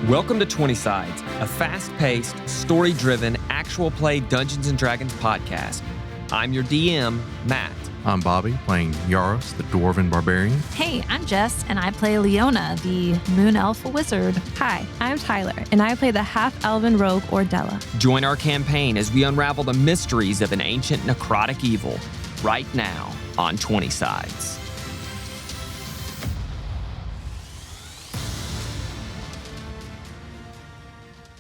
Welcome to 20 Sides, a fast-paced, story-driven, actual play Dungeons & Dragons podcast. I'm your DM, Matt. I'm Bobby, playing Yarost, the Dwarven Barbarian. Hey, I'm Jess, and I play Leona, the Moon Elf Wizard. Hi, I'm Tyler, and I play the half-elven rogue Ordella. Join our campaign as we unravel the mysteries of an ancient necrotic evil right now on 20 Sides.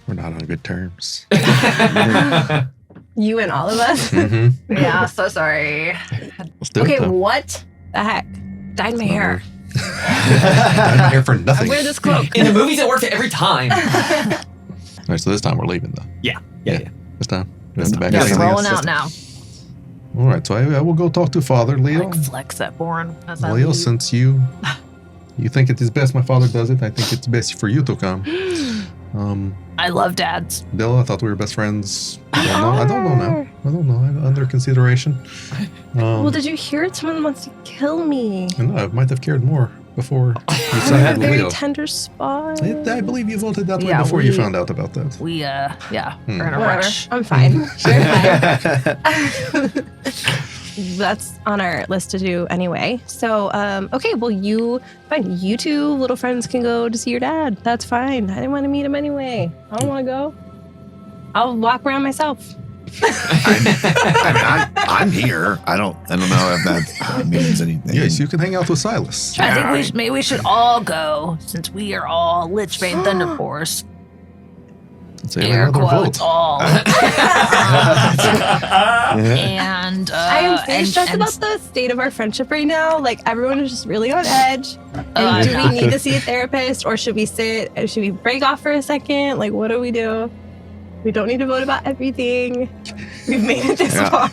We're not on good terms. You and all of us? Mm-hmm. Yeah, so sorry. Let's do it, though. What the heck? Dyed my hair. I'm here for nothing. I wear this cloak. In the movies, it works every time. All right, so this time we're leaving, though. Yeah. This time. That's the back Yeah, of it's the rolling out now. All right, so I will go talk to Father Leo. Like flex that Bourne as I Leo, leave. since you think it is best my father does it, I think it's best for you to come. I love dads. Dilla, I thought we were best friends. I don't know now. I don't know. I'm under consideration. Well, did you hear someone wants to kill me? I know, I might have cared more before you A sided with very Leo. tender spot. I believe you voted that way Yeah, before you found out about that. We're in a Whatever. rush. I'm fine. I'm fine. That's on our list to do anyway. So, okay, well, you two little friends can go to see your dad. That's fine. I didn't want to meet him anyway. I don't want to go. I'll walk around myself. I'm here. I don't know if that means anything. Yes, you can hang out with Silas. I think maybe we should all go, since we are all Lichbane Thunderforce. Let's say Air another quotes vote. all. And I am very stressed about the state of our friendship right now. Like, everyone is just really on edge. And do we need to see a therapist, or should we sit? Should we break off for a second? Like, what do? We don't need to vote about everything. We've made it this far.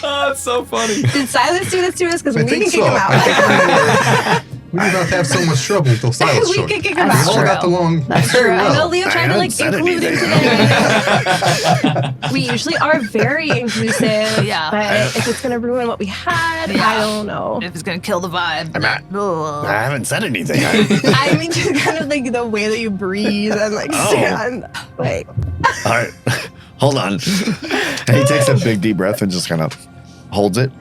Oh, it's so funny. Did Silas do this to us? Because I we think can so. kick him out. We did not have so much trouble until Silas We showed. can kick him That's out. We all got along very I know well. Leo tried to haven't said include him today. We usually are very inclusive. Yeah. But if it's going to ruin what we had, Yeah. I don't know. if it's gonna kill the vibe. I haven't said anything. I mean, just kind of like the way that you breathe and like stand. Like, All right, hold on. And he takes a big deep breath and just kind of holds it.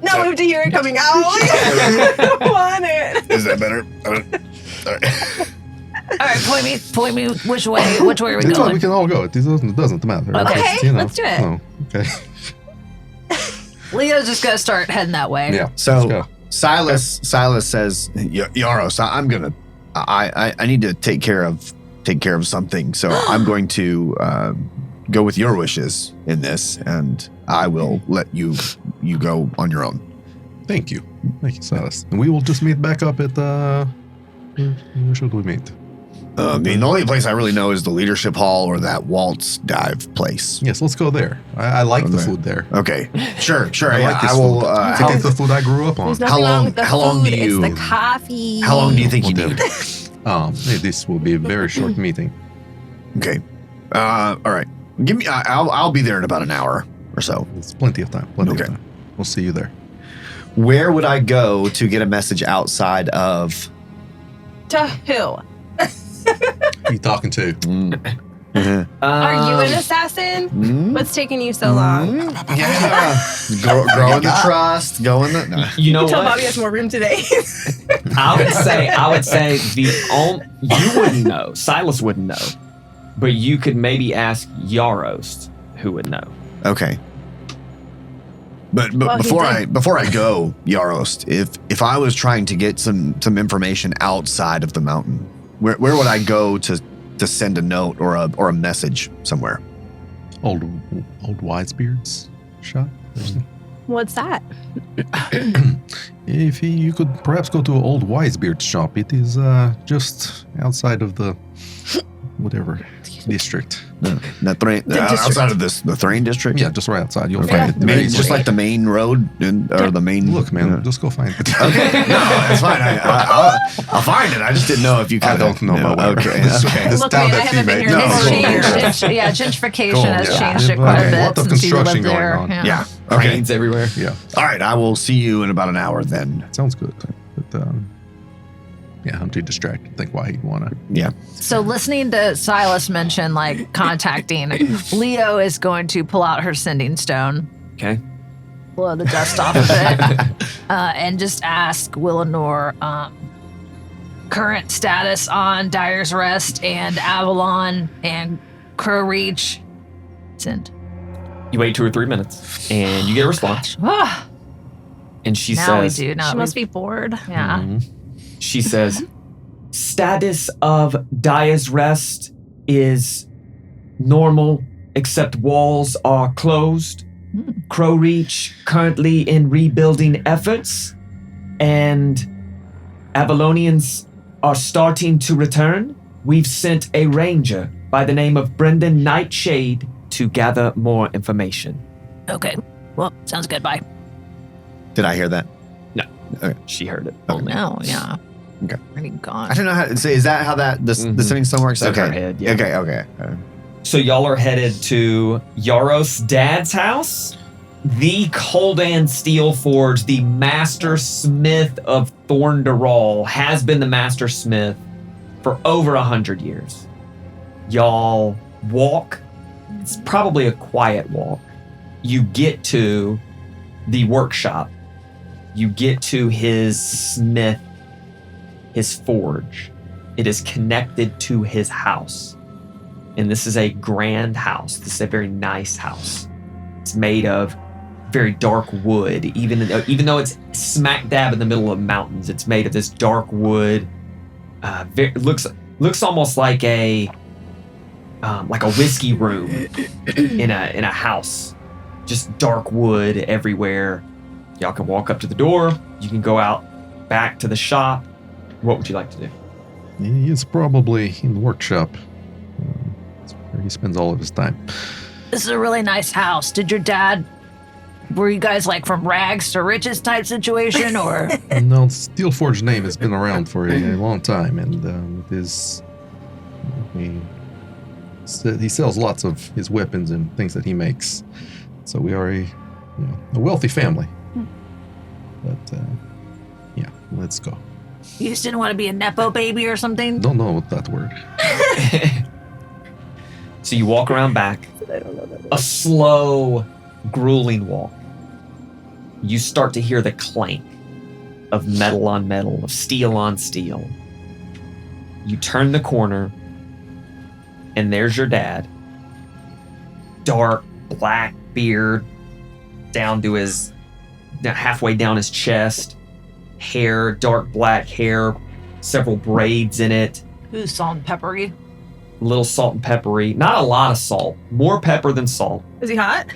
no, we have to hear it coming out. I don't want it. Is that better? All right. All right, point me which way are we It's fine, going? we can all go. It doesn't matter. Okay. It's just, Let's do it. Oh, okay. Leo's just gonna start heading that way. Yeah. let's So go. Silas says, Yaros, I'm gonna. I need to take care of something. So I'm going to go with your wishes in this, and I will let you go on your own. Thank you, Silas. And we will just meet back up at where should we meet? The only place I really know is the leadership hall or that waltz dive place. Yes, let's go there. I like the Okay. food there. Okay, sure. I Yeah, like this I will. food. I think it's the food I grew up on. There's nothing wrong with the how long food. do you- It's the coffee. How long do you think you We'll need? do. Hey, this will be a very short meeting. Okay. All right. Give me. I'll be there in about an hour or so. It's plenty of time. Plenty Okay. of time. We'll see you there. Where would I go to get a message outside of? To who? Who are you talking to? Are you an assassin? What's taking you so long? Yeah. Grow in the trust. Go in the. No. You know Tell what? Bobby has more room today. I would say you wouldn't know. Silas wouldn't know. But you could maybe ask Yarost, who would know. Okay. But Well, he before I go, Yarost, if I was trying to get some information outside of the mountain, where would I go to send a note or a message somewhere? Old Wisebeard's shop. What's that? You could perhaps go to Old Wisebeard's shop. It is just outside of the whatever district. Outside of the Thrain district. Yeah, just right outside. You'll Okay. find it. Very Just easily. like the main road or the main. Look, man, Yeah. just go find it. Okay, no, it's fine. I'll find it. I just didn't know if you I kind of don't know about that. Okay, This- okay. this Look, town man, I that haven't been he here made. this No, year. Yeah, gentrification Cool. has Yeah. changed it Yeah, quite a a bit lot of since you construction lived there. going on. Yeah. Okay. Cranes everywhere. Yeah, All right. I will see you in about an hour then. sounds good. But Yeah, I'm too distracted. Think why he'd want to. Yeah. So listening to Silas mention like contacting, Leo is going to pull out her sending stone, Okay. blow the dust off of it, and just ask Willinor current status on Dyer's Rest and Avalon and Crow Reach. Send. You wait 2 or 3 minutes, and you get a response. Ah, And she now says, we do. Now She we must be bored. Yeah. Mhm. She says, status of Dyer's Rest is normal, except walls are closed. Crow Reach currently in rebuilding efforts, and Avalonians are starting to return. We've sent a ranger by the name of Brendan Nightshade to gather more information. Okay. Well, sounds good. Bye. Did I hear that? She heard it. Oh no. Yeah. Okay. Pretty gone. I don't know how to say. Is that how the Mhm. sending stone works? It's in Okay. her head, yeah. Okay. So y'all are headed to Yarost's dad's house. The Coldan Steelforge, the master smith of Thornderall, has been the master smith for over 100 years. Y'all walk. It's probably a quiet walk. You get to the workshop. You get to his smith, his forge. It is connected to his house. And this is a grand house. This is a very nice house. It's made of very dark wood. Even though it's smack dab in the middle of mountains, it's made of this dark wood. Looks almost like a whiskey room in a house. Just dark wood everywhere. Y'all can walk up to the door. You can go out back to the shop. What would you like to do? He's probably in the workshop. That's where he spends all of his time. This is a really nice house. Did your dad? Were you guys like from rags to riches type situation, or? No, Steelforge name has been around for a long time, and it is. He sells lots of his weapons and things that he makes. So we are a wealthy family. But yeah, let's go. You just didn't want to be a nepo baby or something? Don't know what that word. So you walk around back. A slow, grueling walk. You start to hear the clank of metal on metal, of steel on steel. You turn the corner, and there's your dad. Dark, black beard down to halfway down his chest. Hair, dark black hair, several braids in it. Ooh, salt and peppery. A little salt and peppery. Not a lot of salt. More pepper than salt. Is he hot?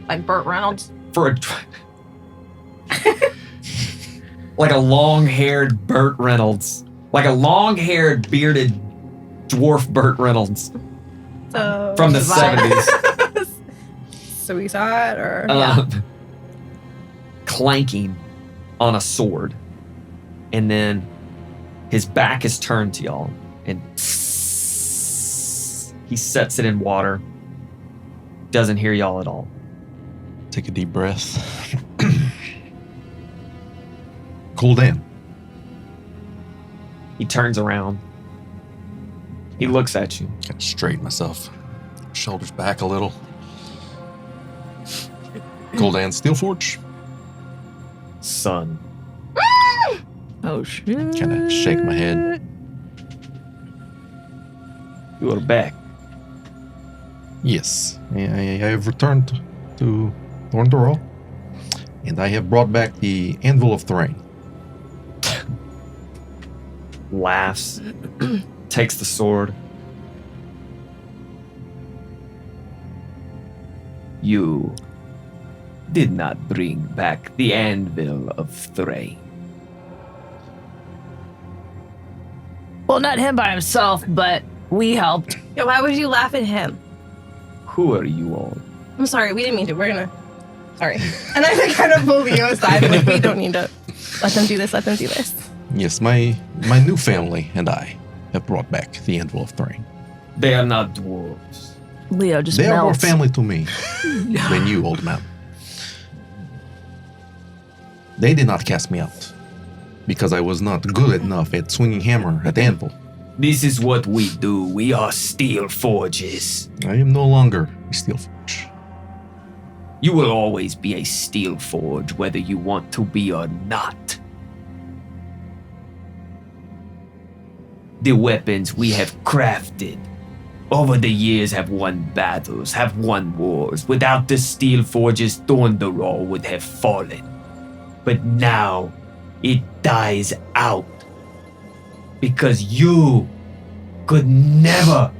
Like Burt Reynolds. For a like a long-haired Burt Reynolds. Like a long-haired, bearded dwarf Burt Reynolds So from the Survive. 70s. So he's hot, or Clanking on a sword. And then his back is turned to y'all. And he sets it in water. Doesn't hear y'all at all. Take a deep breath. Cool down. He turns around. He looks at you. Kind of straighten myself. Shoulders back a little. Cool down, Steelforge. Son. Oh shit. Kind of shake my head. You are back. Yes, I have returned to Thornderall, and I have brought back the Anvil of Thrain. Laughs. Takes the sword. You did not bring back the Anvil of Thrain. Well, not him by himself, but we helped. Yeah, why would you laugh at him? Who are you all? I'm sorry, we didn't mean to. We're gonna. Sorry. And I kind of pull Leo aside. I'm like, we don't need to let them do this. Let them do this. Yes, my new family and I have brought back the Anvil of Thrain. They are not dwarves. Leo just They are more melts. family to me than you, old man. They did not cast me out. because I was not good enough at swinging hammer at anvil. This is what we do. We are steel forges. I am no longer a steel forge. You will always be a steel forge, whether you want to be or not. The weapons we have crafted over the years have won battles, have won wars. Without the steel forges, Thornderall would have fallen. But now it dies out because you could never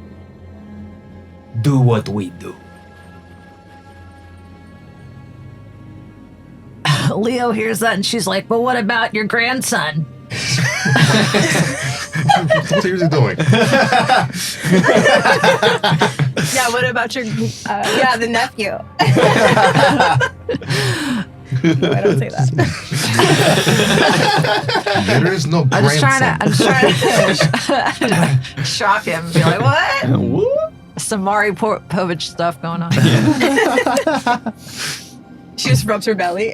do what we do. Leo hears that and she's like, but what about your grandson? What are you doing? Yeah, what about your, the nephew? No, I don't say that. There is no I'm just grandson. trying to shock him and be like, what? Some Mari Povich stuff going on. She just rubs her belly.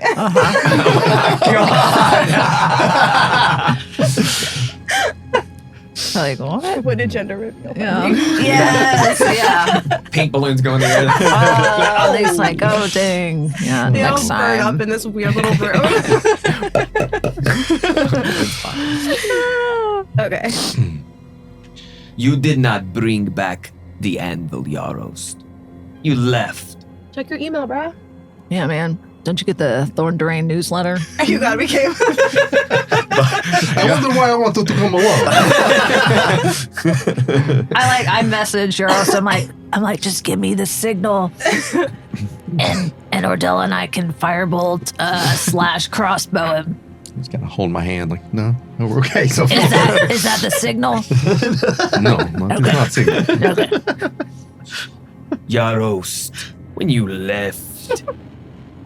Like, what? What a gender reveal. Yeah. Yes, yeah. Pink balloons going together. Oh, they like, oh, dang. Yeah, They all next burn time. up in this weird little room. Okay. You did not bring back the anvil, Yarost. You left. Check your email, bro. Yeah, man. Don't you get the Thorn Drain newsletter? You gotta be careful. I wonder why I wanted to come along. I message Yarost. I'm like, just give me the signal. And Ordella and I can firebolt / crossbow him. Just kind of hold my hand like, no, we're okay so far. Is that the signal? No, it's not signal. Okay. Yarost, when you left,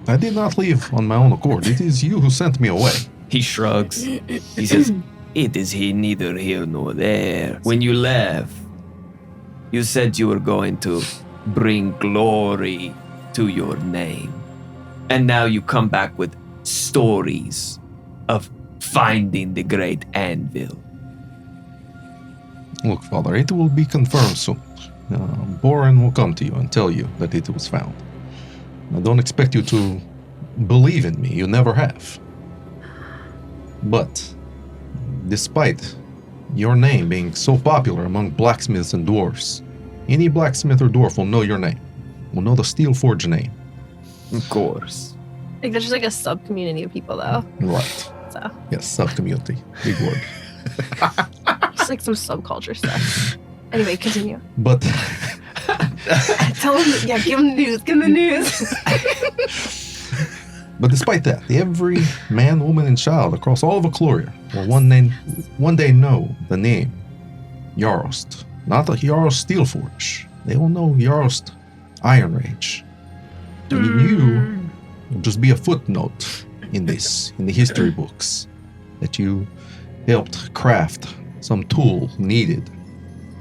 I did not leave on my own accord. It is you who sent me away. he shrugs. He says, it is neither here nor there. When you left, you said you were going to bring glory to your name. And now you come back with stories of finding the great anvil. Look, Father, it will be confirmed soon. Boren will come to you and tell you that it was found. I don't expect you to believe in me. You never have. But, despite your name being so popular among blacksmiths and dwarves, any blacksmith or dwarf will know your name, will know the Steel Forge name. Of course. Like there's just like a sub community of people though. Right. So Yes, sub-community. Big word. just like some subculture stuff. Anyway, continue. But Tell him, yeah, give him the news. Give him the news. But despite that, every man, woman, and child across all of Ecloria will one day know the name Yarost. Not the Yarost Steelforge. They will know Yarost Iron Rage. And you will just be a footnote in the history books that you helped craft some tool needed.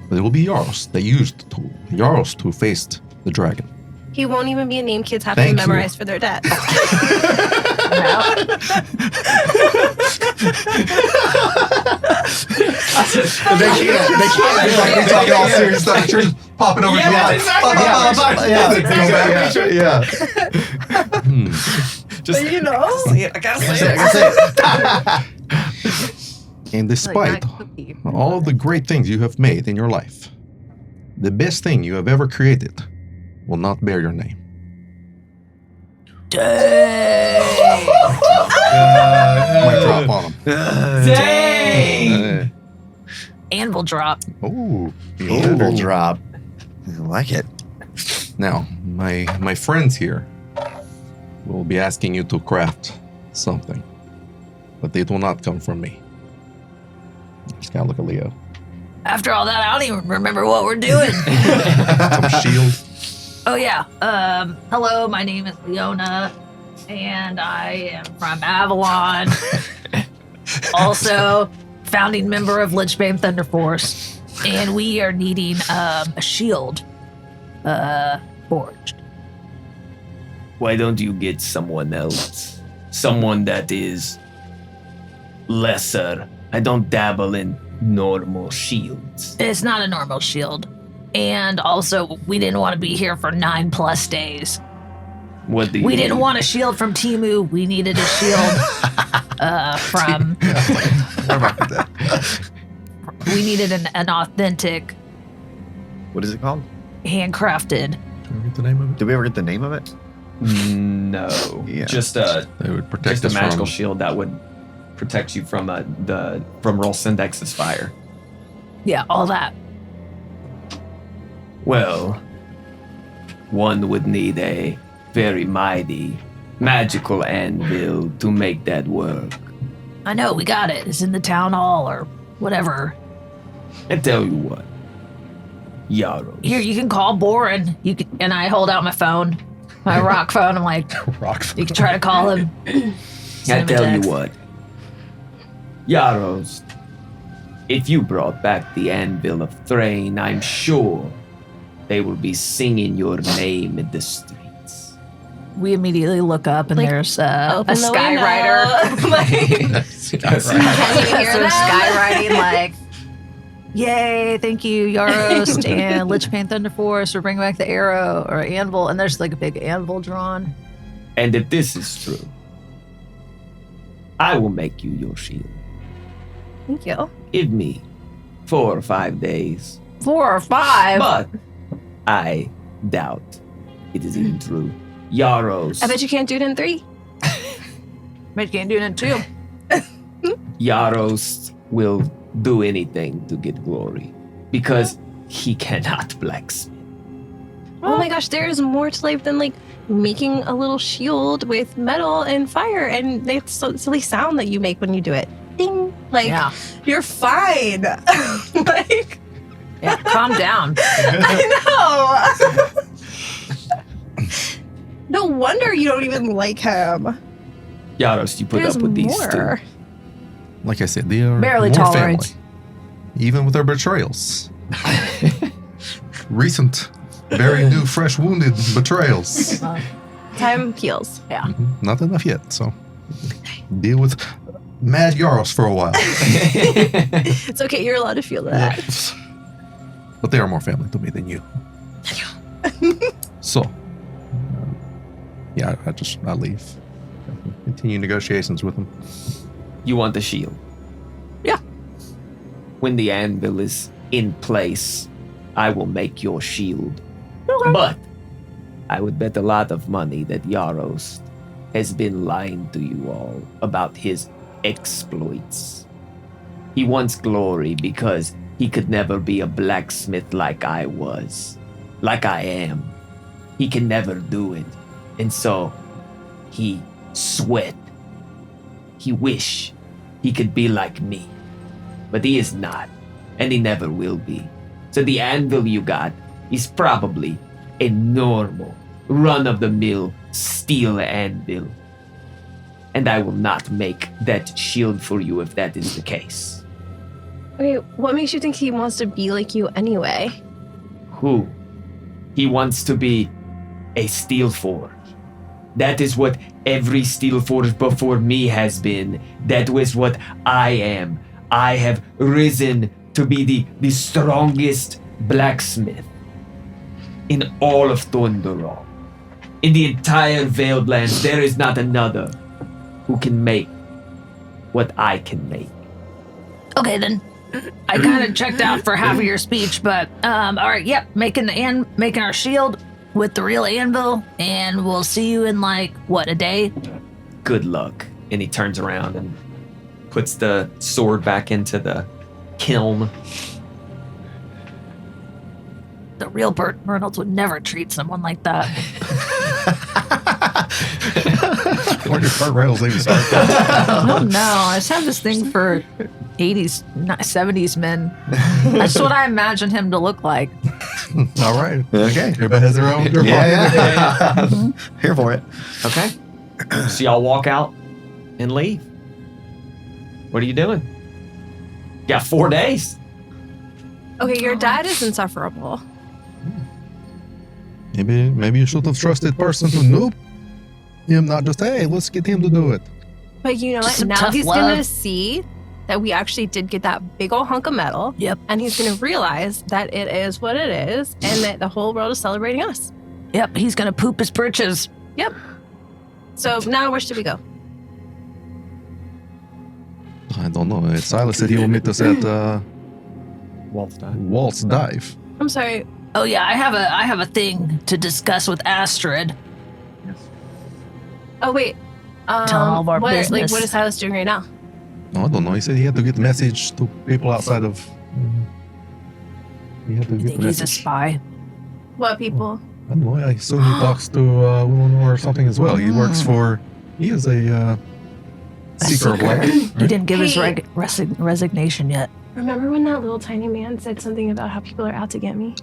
But it will be Yarost that used the tool. Yarost who faced the dragon. He won't even be a name kids have Thank to you. memorize for their debt. They can't. They talking all serious stuff. Popping over. Yeah. Just you know. say it. I gotta say it. And despite all of the great things you have made in your life, the best thing you have ever created will not bear your name. Might drop on them. Dang! Anvil drop. Oh, Anvil drop. I like it. Now, my friends here will be asking you to craft something, but it will not come from me. Just kind of look at Leo. After all that, I don't even remember what we're doing. Some shield. Oh yeah. Hello, my name is Leona, and I am from Avalon. Also, founding member of Lichbane Thunder Force, and we are needing a shield forged. Why don't you get someone else? Someone that is lesser. I don't dabble in normal shields. It's not a normal shield. And also, we didn't want to be here for 9+ days. What do you We didn't mean? want a shield from Timu. We needed a shield from. What about that? We needed an authentic, What is it called? handcrafted. Can we get the name of it? Did we ever get the name of it? No. Yeah. Just a They would protect just a us magical from. shield that would protect you from from Rolsindex's fire. Yeah, all that. Well, one would need a very mighty magical anvil to make that work. I know, we got it. It's in the town hall or whatever. I tell you what, Yarost. Here, you can call Boren. And I hold out my phone, my rock phone. I'm like, Rock. you can try to call him. I Send him a tell you text. what, Yarost, if you brought back the anvil of Thrain, I'm sure they will be singing your name in the streets. We immediately look up and Like, there's a Open the skywriter. window. Like, Can you hear so that? skywriting like, yay, thank you, Yarost and Lichbane Thunder Force for bringing back the arrow or anvil. And there's like a big anvil drawn. And if this is true, I will make you your shield. Thank you. Give me 4 or 5 days. 4 or 5. But I doubt it is even true. Yarost. I bet you can't do it in 3. But you can't do it in 2. Yarost will do anything to get glory because he cannot blacksmith. Oh my gosh, there is more to life than like making a little shield with metal and fire, and it's so silly sound that you make when you do it. Ding! Like Yeah. you're fine. Like Yeah, calm down. I know. No wonder you don't even like him. Yarost, you put There's up with these more. two. Like I said, they are Barely more tolerates. family. Even with their betrayals. Recent, very new, fresh, wounded betrayals. Time heals. Not enough yet, so deal with Mad Yaros for a while. It's okay, you're allowed to feel that. But they are more family to me than you. So, yeah, I leave. Continue negotiations with them. You want the shield? Yeah. When the anvil is in place, I will make your shield. But I would bet a lot of money that Yarost has been lying to you all about his exploits. He wants glory because he could never be a blacksmith like I was, like I am. He can never do it. And so he sweat. He wish he could be like me. But he is not, and he never will be. So the anvil you got is probably a normal, run-of-the-mill steel anvil. And I will not make that shield for you if that is the case. Okay, what makes you think he wants to be like you anyway? Who? He wants to be a steel forge. That is what every steel forge before me has been. That was what I am. I have risen to be the strongest blacksmith in all of Thunderall. In the entire Veiled Lands, there is not another who can make what I can make. Okay, then. I kind of checked out for half of your speech, but all right, yep, making our shield with the real anvil, and we'll see you in like what, a day? Good luck. And he turns around and puts the sword back into the kiln. The real Burt Reynolds would never treat someone like that. Where did Burt Reynolds even start? I don't know. I just have this thing for 80s, 70s men. That's what I imagine him to look like. All right. Okay. Everybody has their own. Yeah. Here for it. Okay. So y'all walk out and leave. What are you doing? Got 4 days. Okay, your dad is insufferable. Maybe you should have trusted person who knew him, not just, hey, let's get him to do it. But you know Just what? some Now tough he's love. going to see that we actually did get that big old hunk of metal. Yep. And he's going to realize that it is what it is and that the whole world is celebrating us. Yep, he's gonna poop his britches. Yep. So now where should we go? I don't know. Silas said he will meet us at Walt's dive. Walt's Dive. I'm sorry. Oh yeah, I have a thing to discuss with Astrid. Oh, wait. Tell all of our business. Like, what is Silas doing right now? No, I don't know. He said he had to get the message to people outside of. He had to You get think the he's a message. spy? What people? I don't know. I assume he talks to Willowmore or something as well. He works for. He is a seeker of light. He didn't give his Hey. resignation yet. Remember when that little tiny man said something about how people are out to get me?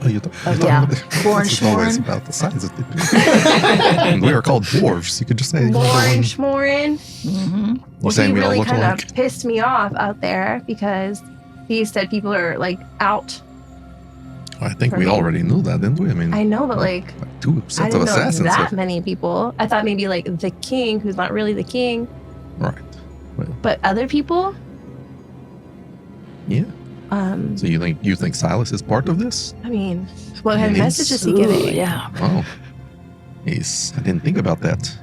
Oh, you're yeah. about the, Lauren this is always Schmorn. about the size of the And we are called dwarves. You could just say. Lauren Schmorin. Mm-hmm. You're Well, saying he we all really look kind alike? of pissed me off out there because he said people are like out. I think for we me. already knew that, didn't we? I mean, I know, but like, two I sets of didn't know assassins. that many people. I thought maybe like the king, who's not really the king, Right. Well, but other people. yeah. Um, So you think Silas is part of this? I mean, what kind of He is. message is he giving? Yeah. Oh, I didn't think about that.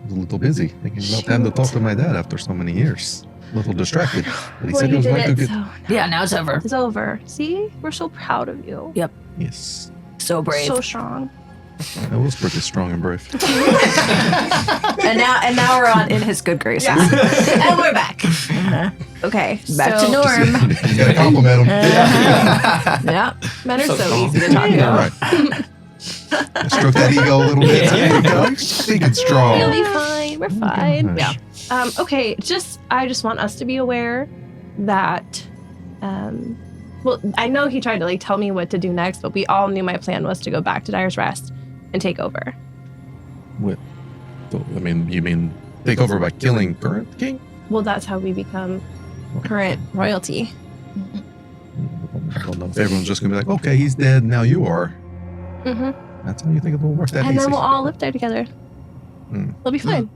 I was a little busy thinking about having to talk to my dad after so many years. A little distracted. But he Well, said he you was did going to it, get. so Yeah, now it's over. it's over. See, we're so proud of you. Yes, So brave. So strong. I was pretty strong and brave. And now we're on in his good graces. And we're back. Uh-huh. Okay, Back so to Norm. You gotta compliment him. Yeah. men are so So easy to talk to. Right. Stroke that ego a little bit. There you go. Thinking strong. We'll be fine. We're fine. Gosh. Okay, I just want us to be aware that well, I know he tried to like tell me what to do next, but we all knew my plan was to go back to Dyer's Rest and take over. So, I mean, you mean take over by killing current king? Well, that's how we become current royalty. I don't know if everyone's just gonna be like, okay, he's dead, now you are. Mm-hmm. That's how you think it will work that And easy. then we'll all live there together. Mm. We'll be fine.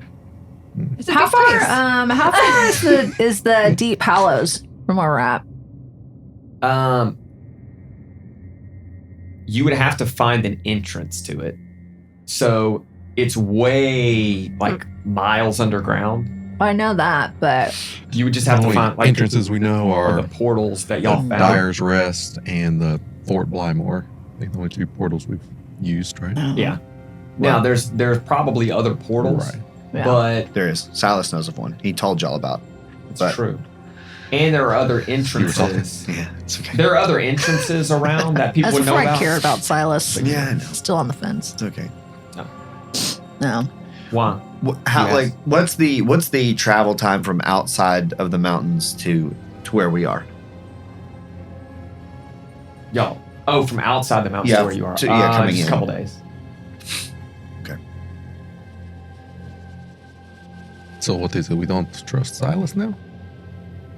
Mm. It's a How good far? place. How far is the Deep Hallows from where we're at? You would have to find an entrance to it. So it's way like miles underground. I know that, but You would just have to Only find like entrances we know or are the portals that y'all the found. Dyer's Rest and the Fort Blymore. I think the only two portals we've used, right? Yeah. Now there's probably other portals, Right. Yeah. but There is. Silas knows of one. He told y'all about. it's But- true. And there are other You were talking. entrances. Yeah, it's okay. There are other entrances around that people that's would know before I about. care about Silas. Yeah, I know. Still on the fence. It's okay. No. Why? How Yes. what's the travel time from outside of the mountains to where we are? Y'all. Oh, from outside the mountains Yeah, to where you are. coming just in. a couple days. So what is it? We don't trust Silas now?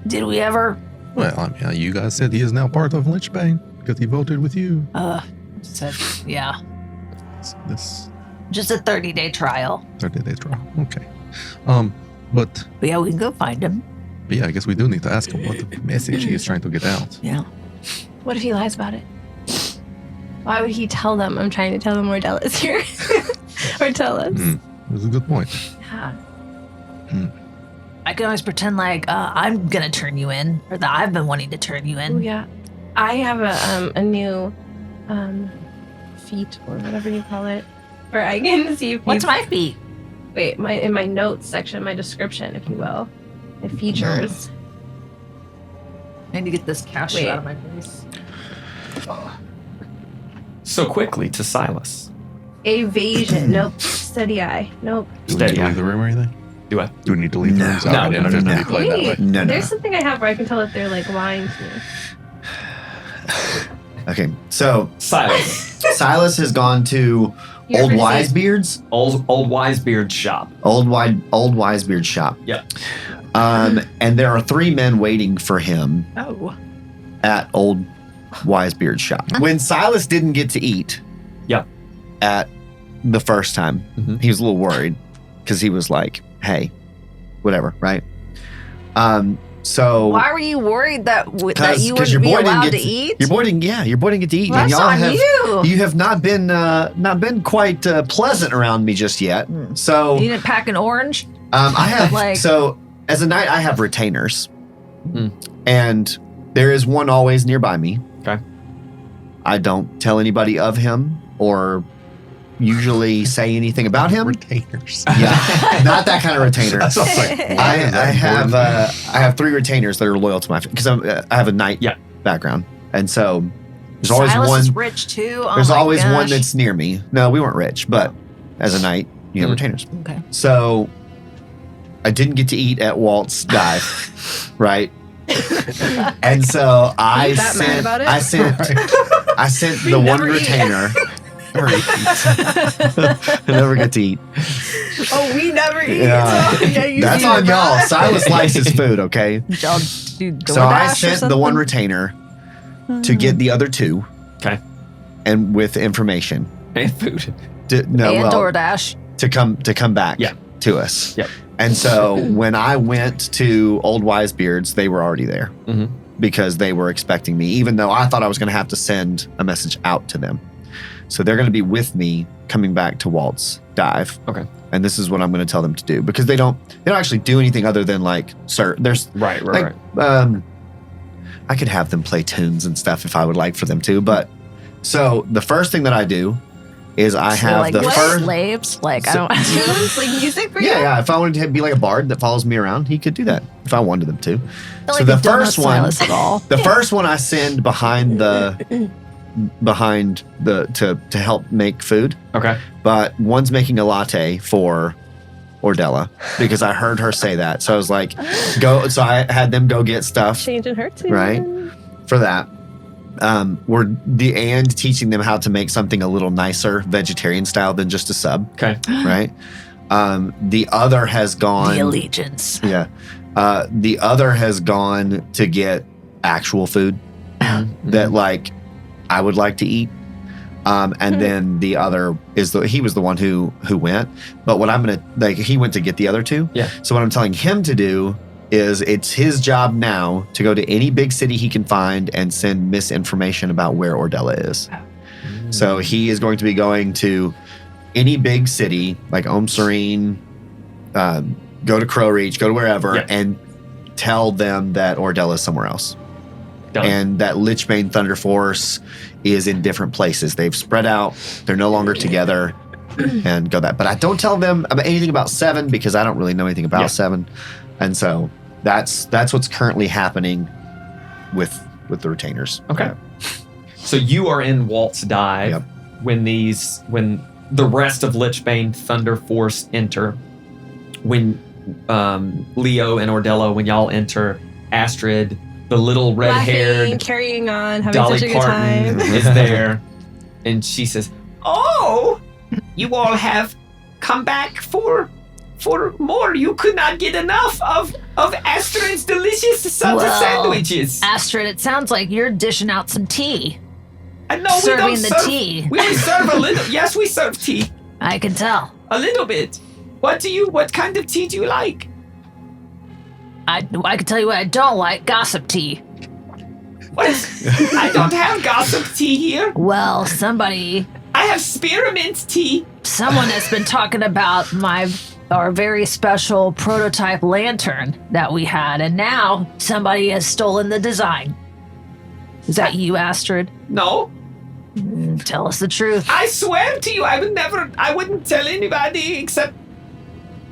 Did we ever? Well, I mean, you guys said he is now part of Lynchbane because he voted with you. Said yeah. This Just a 30-day trial. 30-day trial. Okay. But But yeah, we can go find him. yeah, I guess we do need to ask him what the message he is trying to get out. Yeah. What if he lies about it? Why would he tell them? I'm trying to tell them Mordell is here. Or tell us. That's a good point. Yeah. I can always pretend like I'm gonna turn you in, or that I've been wanting to turn you Oh in. yeah. I have a new feat or whatever you call it, where I can see if What's you- my feet? wait in my notes section, my description, if you will, my features. I need to get this cash Wait. out of my face. So quickly to Silas. Evasion. Nope. Steady eye. Nope. Do we need Steady to eye. leave the room or anything? Do I? Do we need to leave the No. rooms? No, Okay, no, didn't no, just no, need to play that way. Wait. No, no. There's something I have where I can tell if they're like lying to me. Okay, so Silas. Silas has gone to You're Old gonna say- Wisebeard's Old Wisebeard's shop. Old Wisebeard's shop. Yep. And there are 3 men waiting for him Oh. at Old Wisebeard's shop. When Silas didn't get to eat Yep. at the first time, Mhm. he was a little worried because he was like, hey, whatever, right? So Why were you worried that that you 'cause wouldn't be allowed to eat? your boy didn't get to eat. Well, and that's y'all on have, you. have not been quite pleasant around me just yet. So You didn't pack an orange? I have Like- so as a knight I have retainers, Hmm. and there is one always nearby me. Okay. I don't tell anybody of him or usually say anything about him. Retainers. Yeah, not that kind of retainer. That's what I was like, I why is that have important? I have 3 retainers that are loyal to my because I have a knight Yeah. background, and so there's always Silas one. is rich too. Oh There's my always one gosh. that's near me. No, we weren't rich, but as a knight, you have Mm. retainers. Okay. So I didn't get to eat at Walt's dive, right? And so I that mad sent about it? I sent the one never eat. retainer. Never eat. I never get to eat. Oh, we never eat. Yeah. So, yeah, you That's do on it, y'all. bro. Silas likes his food, okay? Y'all do So I DoorDash or sent the one something? retainer to get the other 2. Okay. And with information. And food. And DoorDash. to come back Yeah. to us. Yep. And so when I went to Old Wisebeard's, they were already there Mhm. because they were expecting me, even though I thought I was going to have to send a message out to them. So they're going to be with me coming back to Walt's dive. Okay. And this is what I'm going to tell them to do because they don't actually do anything other than like, sir, there's Right. like, I could have them play tunes and stuff if I would like for them to, but so the first thing that I do is I So, have like, the what? first. Slaves? Like, So- I don't. Tunes, like music for you? Yeah. If I wanted to be like a bard that follows me around, he could do that if I wanted them to. I feel So like the you don't know first one- Silas at all. The first one I send behind the to help make food, Okay. but one's making a latte for Ordella because I heard her say that. So I was like, go. So I had them go get stuff Changing her too. Right. for that. And teaching them how to make something a little nicer, vegetarian style than just a sub. Okay. Right. The other has gone. The allegiance. Yeah. The other has gone to get actual food that like I would like to eat. And then the other is he was the one who went. But what I'm gonna he went to get the other 2. Yeah. So what I'm telling him to do is it's his job now to go to any big city he can find and send misinformation about where Ordella is. So he is going to be going to any big city like Om Serene, go to Crow Reach, go to wherever, Yeah. and tell them that Ordella is somewhere else. Done. And that Lichbane Thunder Force is in different places. They've spread out. They're no longer together. And go that. But I don't tell them about anything about 7 because I don't really know anything about Yeah. 7. And so that's what's currently happening with the retainers. Okay. So you are in Walt's dive Yep. when the rest of Lichbane Thunder Force enter. When Leo and Ordella, when y'all enter, Astrid, the little Laughing, red-haired carrying on, having Dolly such a good Parton time. is there, and she says, "Oh, you all have come back for more. You could not get enough of Astrid's delicious salted Well, sandwiches." Astrid, it sounds like you're dishing out some tea. And no, we serving don't the serve tea. We only serve a little. Yes, we serve tea. I can tell. A little bit. What kind of tea do you like? I can tell you what I don't like: gossip tea. What? I don't have gossip tea here. Well, somebody, I have spearmint tea. someone has been talking about our very special prototype lantern that we had, and now somebody has stolen the design. Is that you, Astrid? No, Tell us the truth. I swear to you, I wouldn't tell anybody except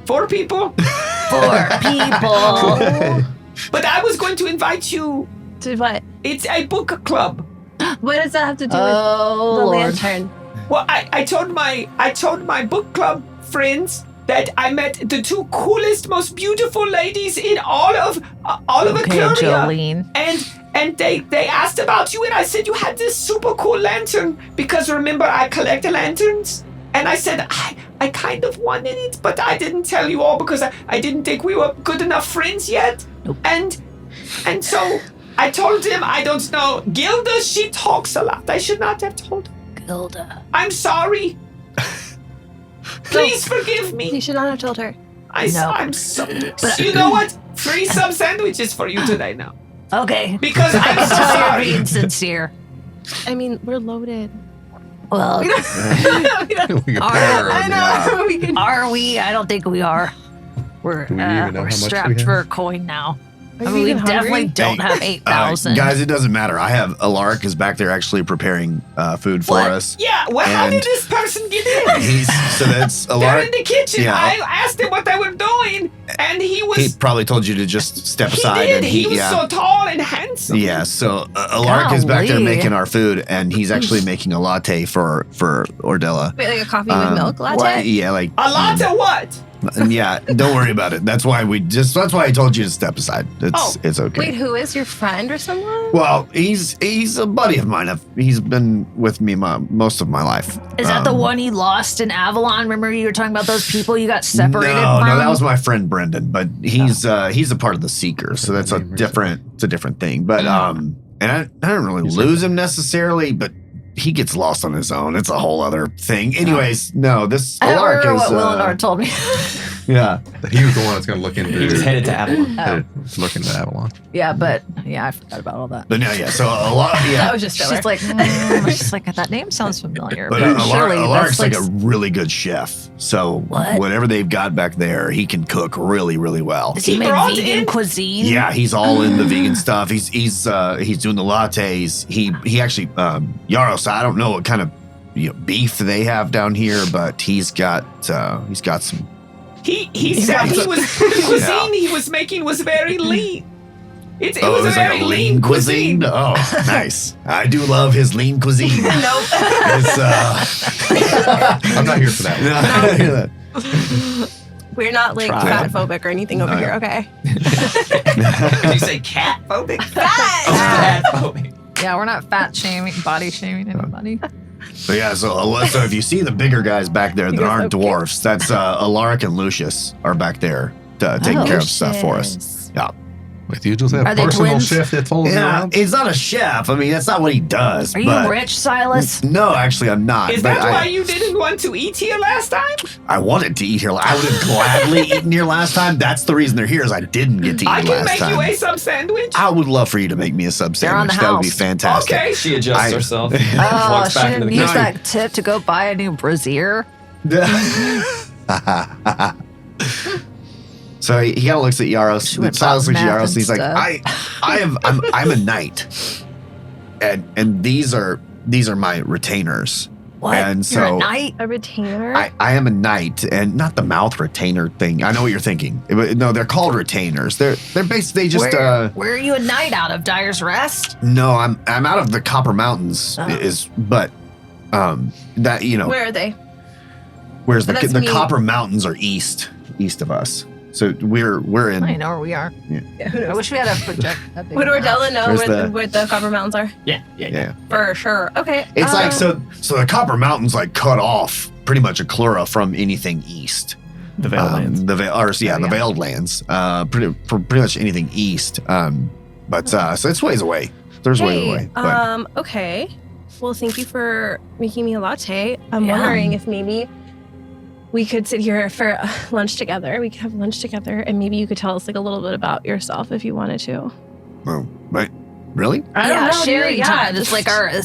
4 people. 4 people. But I was going to invite you. To what? It's a book club. What does that have to do with Oh, the Lord. lantern? Well, I told my book club friends that I met the 2 coolest, most beautiful ladies in all of Okay, Aquaria. Jolene. And they asked about you, and I said you had this super cool lantern because remember I collect lanterns, and I said I kind of wanted it, but I didn't tell you all because I didn't think we were good enough friends yet. Nope. And so I told him I don't know. Gilda, she talks a lot. I should not have told her. Gilda. I'm sorry. Please forgive You me. should not have told her. I'm so. You know what? Free sub sandwiches for you today now. Okay. Because I'm so Tell you're sorry. being sincere. I mean, we're loaded. Well, We can All pair right, them. know. We can. are we? I don't think we are. We're Do we even know how much we strapped have? for a coin now. Are I you mean, we even definitely hungry? don't have 8,000. Guys, it doesn't matter. I have Alaric is back there actually preparing food for What? us. Yeah. Well, how And- did this person get in? So that's They're Alaric. in the kitchen. Yeah. I asked him what they were doing, and he was. He probably told you to just step He aside, did. and He was so tall and handsome. Yeah, so Alaric is back there Golly. making our food, and he's actually making a latte for Ordella. Wait, like a coffee with milk latte? Yeah, like A lot of what? yeah. Don't worry about it. That's why I told you to step aside. It's okay. Wait, who is your friend or someone? Well, he's a buddy of mine. He's been with me most of my life. Is that the one you lost in Avalon? Remember you were talking about those people you got separated No, from? no, that was my friend Brendan, but he's a part of the Seeker, so that's a different thing. But and I don't really lose him necessarily, but he gets lost on his own. It's a whole other thing. Anyways, no, this I don't Alaric remember is what Willenor told me. yeah. He was the one that's going to look into. He was headed to Avalon. headed to look into Avalon. Yeah, but I forgot about all that. But no, yeah. So a lot, That yeah. was just filler. She's like, she's like, that name sounds familiar. But surely Alaric's that's like a really good chef. So What? whatever they've got back there, he can cook really, really well. Does he He make brought vegan in- cuisine? Yeah, he's all in the vegan stuff. He's doing the lattes. He actually Yarost. I don't know what kind of beef they have down here, but he's got some. He said he was the cuisine he was making was very lean. It was a very lean cuisine. Oh, nice. I do love his lean cuisine. Nope. It's I'm not here for that. We're not like Try. fat phobic or anything over No. here, okay? Did you say cat phobic? Fat phobic. Yeah, we're not fat shaming, body shaming anybody. But yeah, so if you see the bigger guys back there that guys aren't okay? dwarfs, that's Alaric and Lucius are back there taking care of stuff for us. Yeah. Wait, do you just have Are a they personal twins? chef that follows you Yeah, around? he's not a chef. I mean, that's not what he does. Are you but- rich, Silas? No, actually, I'm not. Is but that why you didn't want to eat here last time? I wanted to eat here. I would have gladly eaten here last time. That's the reason they're here. Is I didn't get to eat I can last make time. you a sub sandwich. I would love for you to make me a sub They're on sandwich. the That would be house. fantastic. Okay. She adjusts I- herself. Oh, walks she back into didn't the use kitchen. that tip to go buy a new brassiere. So he kind of looks at She Yarost. went Silas looks at bought Yarost. And he's like, meth I'm a knight, and these are my retainers. What? And You're so a knight? A retainer? I am a knight, and not the mouth retainer thing. I know what you're thinking. No, they're called retainers. They're basically just Where are you a knight out of? Dyer's Rest? no. I'm out of the Copper Mountains. Oh. But that Where are they? whereas That's the me. Copper Mountains are east of us. So we're in. I know where we are. Yeah, who I knows? wish we had a project. a big Would map. Ordella know Where's where the Copper Mountains are? Yeah. For sure. Okay. It's like so the Copper Mountains like cut off pretty much a Klura from anything east. The Veiled Lands. The Veiled Lands. Pretty much anything east. So it's ways away. There's ways away. But Okay. Well, thank you for making me a latte. I'm Yeah. wondering if maybe we could sit here for lunch together. We could have lunch together, and maybe you could tell us like a little bit about yourself if you wanted to. right? Really? I don't Yeah, know, sharing dude. time. It's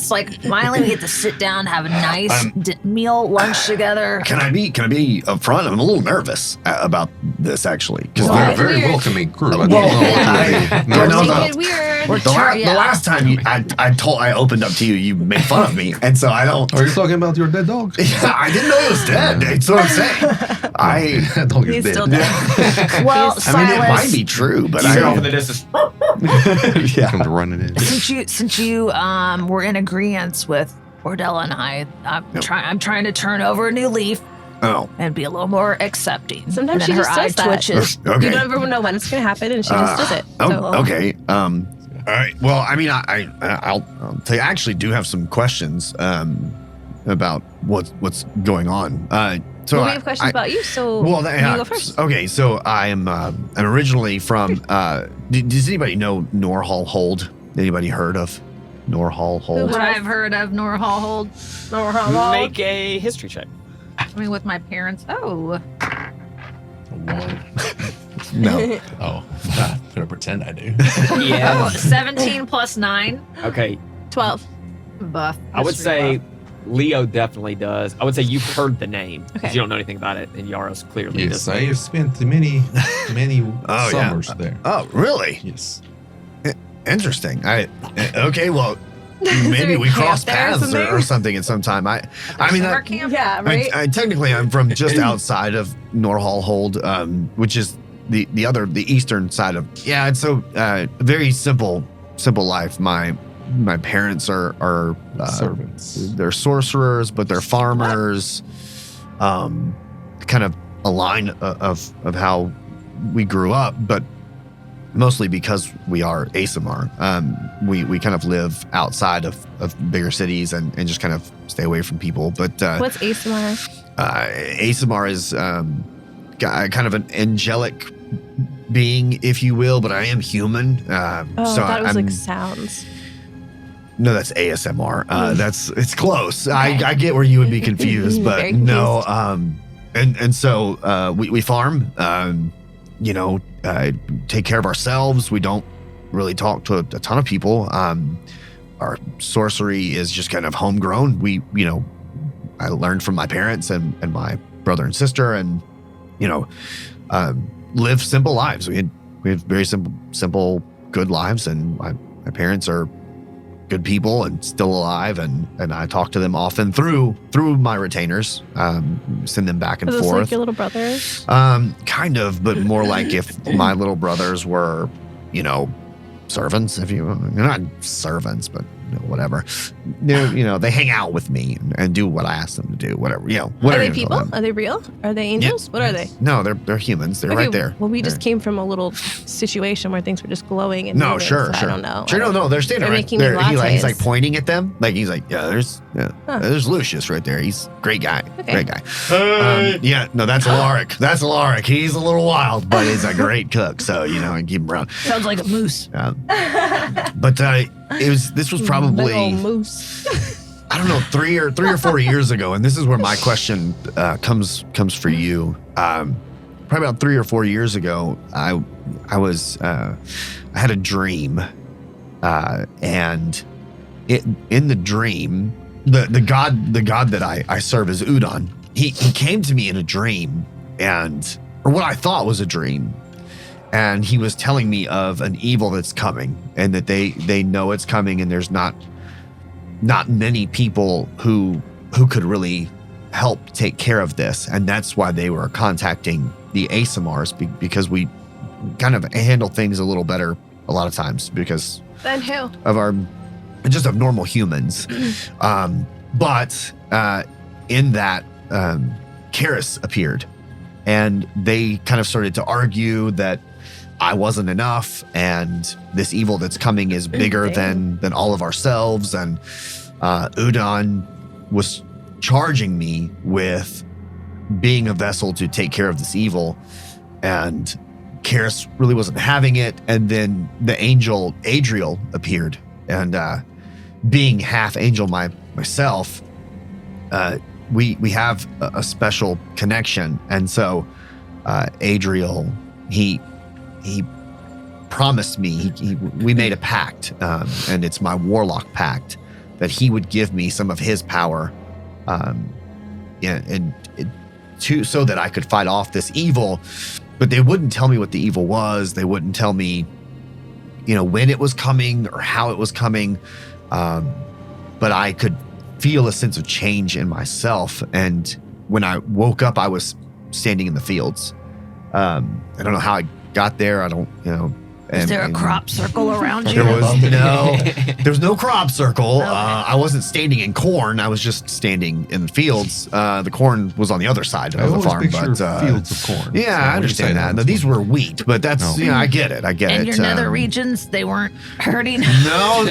like finally we get to sit down, have a nice meal, lunch together. Can I be upfront? I'm a little nervous about this actually. Because Well, they're a What? very Weird. welcoming crew. I don't Well, know yeah. what No, no. Make it weird. We're the last time I opened up to you, you made fun of me, and so I don't. Are you talking about your dead dog? I didn't know he was dead. That's what I'm saying. That dog is He's dead. still dead. Well, I mean, it Silas, might be true, but You hear off in I. the distance. Comes running in. since you were in agreement with Ordella and I'm trying to turn over a new leaf Oh, and be a little more accepting. Sometimes and she then just her eye does that. twitches. okay. You never know when it's going to happen, and she just does it. So, Okay. All right. Well, I mean, I'll tell you. I actually do have some questions about what's going on. So well, we have questions about you, so Well, you go first. Okay, so I'm originally from. Does anybody know Norhall Hold? Anybody heard of Norhall Hold? What I've heard of Norhall Hold. Make a history check. I mean, with my parents. Oh, One. No. Oh, I'm gonna pretend I do. Yeah. 17 plus 9. Okay. 12. Buff. I would mystery say buff. Leo definitely does. I would say you've heard the name because Okay. you don't know anything about it, and Yaros clearly Yes, does. I have spent many Oh, yeah. summers there. Oh, really? Yes. Interesting. Okay, well, maybe we Camp crossed there or paths something? or something at some time. I mean, Summer that, camp? Yeah, right? I technically I'm from just outside of Norhall Hold, which is the eastern side of. Yeah, it's a very simple life. My parents are Servants. they're sorcerers, but they're farmers. Kind of a line of how we grew up, but mostly because we are ASMR. We kind of live outside of bigger cities and just kind of stay away from people. But What's ASMR? ASMR is kind of an angelic being, if you will, but I am human. Oh, I thought it was like sounds. No, that's ASMR. It's close. Okay. I get where you would be confused, but Very confused. no. And so we farm. Take care of ourselves. We don't really talk to a ton of people. Our sorcery is just kind of homegrown. I learned from my parents and my brother and sister, and live simple lives. We had very simple, good lives, and my parents are good people and still alive, and I talk to them often through my retainers, send them back and Are those forth. like your little brothers? Kind of, but more like if my little brothers were, servants, if you, they're not servants, but whatever. They hang out with me and do what I ask them to do, whatever, whatever. Are they you call people? them. Are they real? Are they angels? What are they? No, they're humans. They're right there. Well, we just They're- came from a little situation where things were just glowing and No, moving, sure. so I don't know. Sure, no, they're standing They're right making me there. He's like lattes. pointing at them. Like he's like, there's Lucius right there. He's a great guy. Okay. Great guy. That's Alaric. That's Alaric. He's a little wild, but he's a great cook. So and keep him around. Sounds like a moose. But this was Big probably old moose. I don't know 3 or 4 years ago, and this is where my question comes for you. Probably about 3 or 4 years ago, I had a dream, and in the dream, the god that I serve is Udon. He came to me in a dream, or what I thought was a dream, and he was telling me of an evil that's coming, and that they know it's coming, and there's not many people who could really help take care of this, and that's why they were contacting the ASMRs because we kind of handle things a little better a lot of times because Then who? of normal humans. But in that, Karis appeared, and they kind of started to argue that I wasn't enough, and this evil that's coming is bigger than all of ourselves. And Udon was charging me with being a vessel to take care of this evil, and Karis really wasn't having it. And then the angel Adriel appeared, and being half angel myself, we have a special connection. And so Adriel, he promised me, we made a pact, and it's my warlock pact, that he would give me some of his power, so that I could fight off this evil. But they wouldn't tell me what the evil was. They wouldn't tell me, when it was coming or how it was coming. But I could feel a sense of change in myself. And when I woke up, I was standing in the fields. I don't know how I got there. I don't, Is there a crop circle around you? There was no crop circle. I wasn't standing in corn. I was just standing in the fields. The corn was on the other side I of the always farm. picture But fields of corn. yeah, So I when you understand say that. No, these were wheat, but that's No. I get it. In your nether regions, they weren't hurting. No,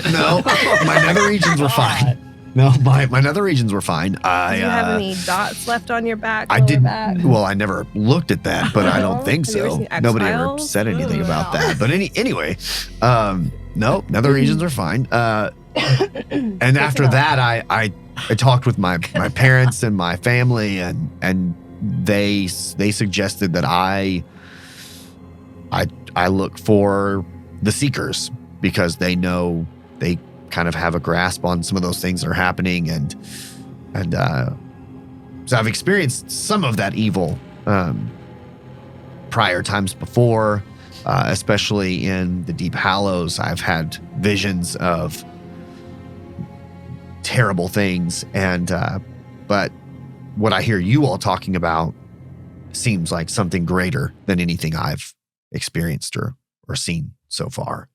my nether regions were fine. No, my nether regions were fine. Do you have any dots left on your back? I lower didn't. back? Well, I never looked at that, but I don't think Have you ever so. seen X-Files? Nobody ever said anything about that. But anyway, no, nether regions are fine. And after that, I talked with my parents and my family, and they suggested that I I look for the Seekers because they know they kind of have a grasp on some of those things that are happening, and so I've experienced some of that evil prior times before, especially in the Deep Hallows. I've had visions of terrible things, and but what I hear you all talking about seems like something greater than anything I've experienced or seen so far.